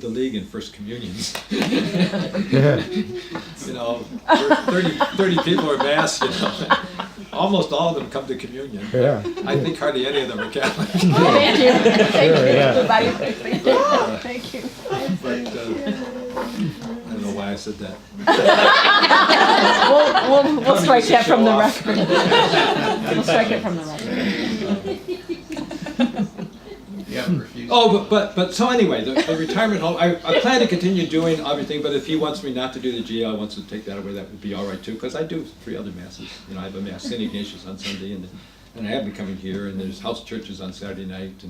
league in First Communions. 30 people are mass, Almost all of them come to communion. Yeah. I think hardly any of them are Catholic. Thank you. Thank you. Thank you. But I don't know why I said that. We'll strike that from the Show record. We'll strike it from the record. Oh, but so anyway, the retirement home, I plan to continue doing everything, but if he wants me not to do the GL, wants to take that away, that would be all right too, because I do 3 other masses. I have a mass, St. Ignatius on Sunday, and I have been coming here, and there's house churches on Saturday night,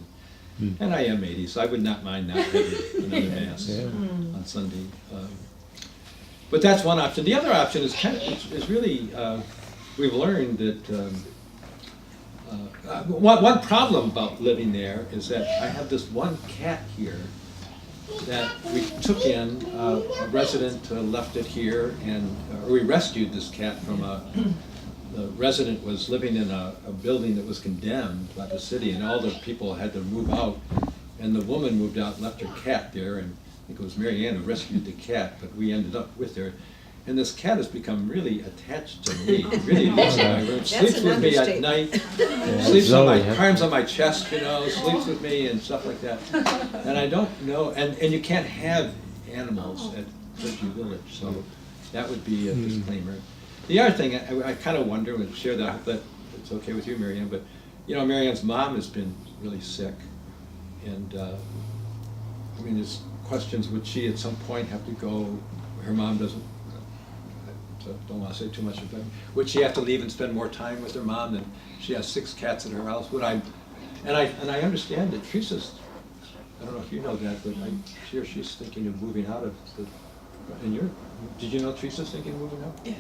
and I am 80, so I would not mind not having another mass on Sunday. But that's one option. The other option is is really, we've learned that one problem about living there is that I have this one cat here that we took in. A resident left it here, and we rescued this cat from the resident was living in a building that was condemned by the city, and all the people had to move out, and the woman moved out and left her cat there, and I think it was Mary Ann who rescued the cat, but we ended up with her. And this cat has become really attached to me. Really lives in my room. Sleeps with me at night. Sleeps on my arms on my chest, sleeps with me and stuff like that. And I don't know. And you can't have animals at Clergy Village, so that would be a disclaimer. The other thing I kind of wonder and share that. I hope that it's okay with you, Mary Ann. But Mary Ann's mom has been really sick, and there's questions. Would she at some point have to go? Her mom doesn't. So don't want to say too much of that. Would she have to leave and spend more time with her mom? And she has 6 cats in her house. Would I? And I understand that Teresa's. I don't know if you know that, but she's thinking of moving out of the. And Did you know Teresa's thinking of moving out? Yes.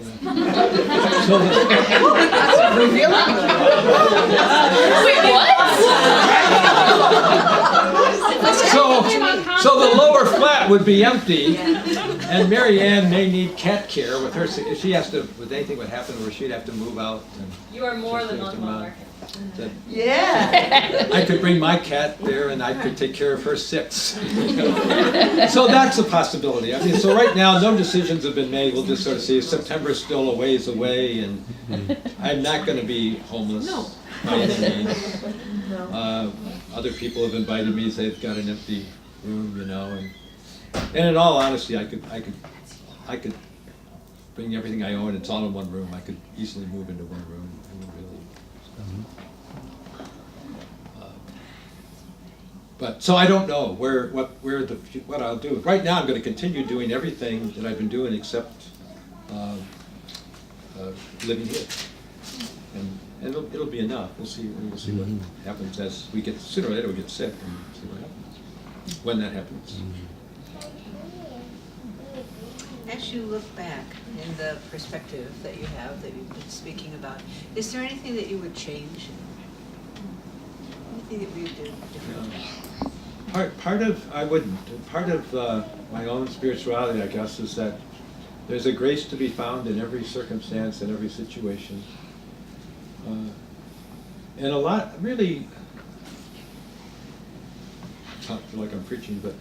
So the lower flat would be empty, and Mary Ann may need cat care with her. If she has to, if anything would happen where she'd have to move out. You are more than welcome on market. Yeah. I could bring my cat there and I could take care of her 6. So that's a possibility. I mean, so right now no decisions have been made. We'll just sort of see. September's still a ways away, and I'm not going to be homeless. No. By any means. Other people have invited me, they've got an empty room, you know, and in all honesty, I could bring everything I own. It's all in one room. I could easily move into one room. I mean, really. But so I don't know what I'll do. Right now, I'm going to continue doing everything that I've been doing except living here, and it'll be enough. We'll see what happens as we get, sooner or later we get sick and see what happens when that happens. As you look back in the perspective that you have, that you've been speaking about, is there anything that you would change? Anything that we would do differently? Part of, I wouldn't. Part of my own spirituality, I guess, is that there's a grace to be found in every circumstance and every situation. And a lot, really, I don't feel like I'm preaching, but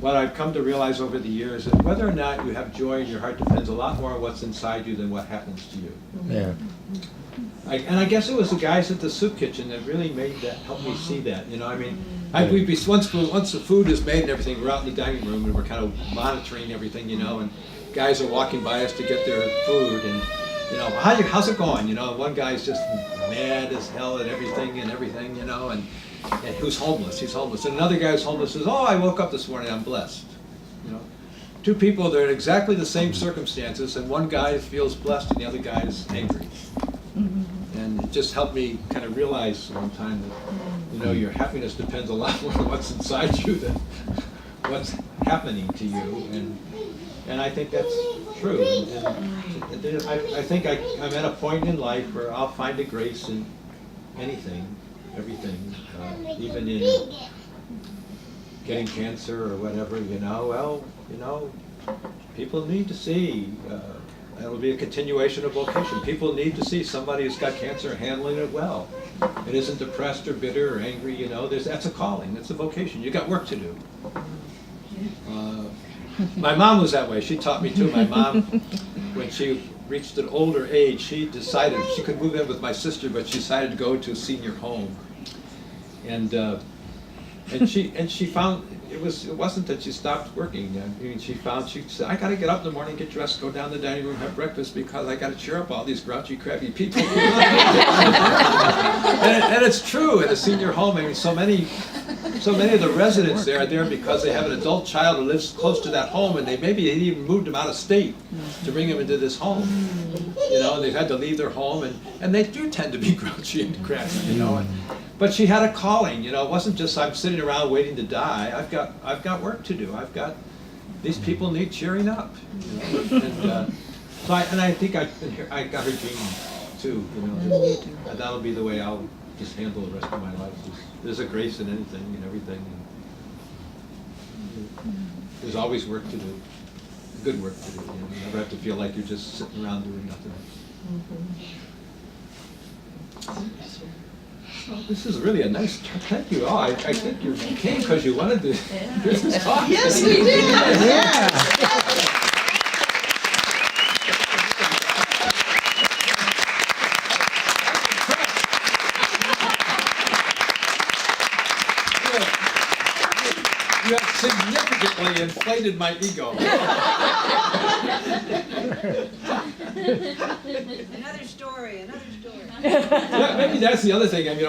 what I've come to realize over the years is that whether or not you have joy in your heart depends a lot more on what's inside you than what happens to you. Yeah. And I guess it was the guys at the soup kitchen that really made that, helped me see that. You know, I mean, we'd be once the food is made and everything, we're out in the dining room and we're kind of monitoring everything, you know, and guys are walking by us to get their food, and you know, how's it going? You know, and one guy's just mad as hell at everything, you know, and who's homeless? He's homeless. And another guy's homeless says, "Oh, I woke up this morning, I'm blessed." You know, two people, they're in exactly the same circumstances, and one guy feels blessed and the other guy is angry. And it just helped me kind of realize one time that, you know, your happiness depends a lot more on what's inside you than what's happening to you. And I think that's true. And I think I'm at a point in life where I'll find a grace in anything, everything, even in getting cancer or whatever, you know. Well, you know, people need to see. It'll be a continuation of vocation. People need to see somebody who's got cancer handling it well. It isn't depressed or bitter or angry, you know. That's a calling. That's a vocation. You got work to do. My mom was that way. She taught me too. My mom, when she reached an older age, she decided she could move in with my sister, but she decided to go to a senior home. And she found it wasn't that she stopped working. I mean, she said, "I got to get up in the morning, get dressed, go down to the dining room, have breakfast because I got to cheer up all these grouchy, crabby people." and it's true at a senior home. I mean, so many of the residents there are there because they have an adult child who lives close to that home, and they even moved them out of state to bring them into this home. You know, they've had to leave their home, and they do tend to be grouchy and crabby, you know. But she had a calling, you know. It wasn't just I'm sitting around waiting to die. I've got work to do. These people need cheering up. You know? And I think I got her gene too. You know, that'll be the way I'll just handle the rest of my life. There's a grace in anything and everything. And there's always work to do, good work to do. You know? You never have to feel like you're just sitting around doing nothing. Well, this is really a nice talk. Thank you all. I think you came because you wanted to hear this talk. Yes, we did. Yeah. You have significantly inflated my ego. Another story. Yeah, maybe that's the other thing. I mean,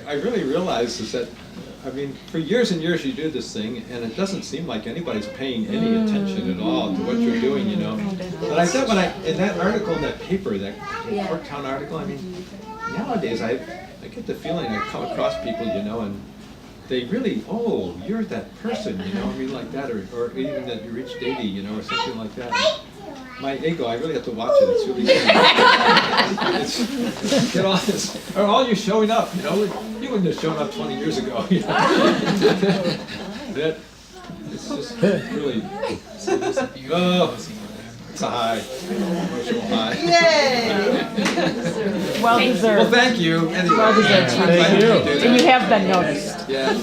I really realize is that, I mean, for years and years you do this thing, and it doesn't seem like anybody's paying any attention at all to what you're doing, you know. But I thought in that article, in that paper, that Yorktown article, I mean, nowadays I get the feeling I come across people, you know, and they really, oh, you're that person, you know, I mean, like that, or even that you reached 80, you know, or something like that. My ego, I really have to watch it. It's really it's, get all this, or all you showing up, you know, you wouldn't have shown up 20 years ago, you know. That, it's just really, oh, it's a high, emotional high. Yay! Well deserved. Well, thank you. Anyway, Well deserved. Thank you. We have been noticed. Yeah.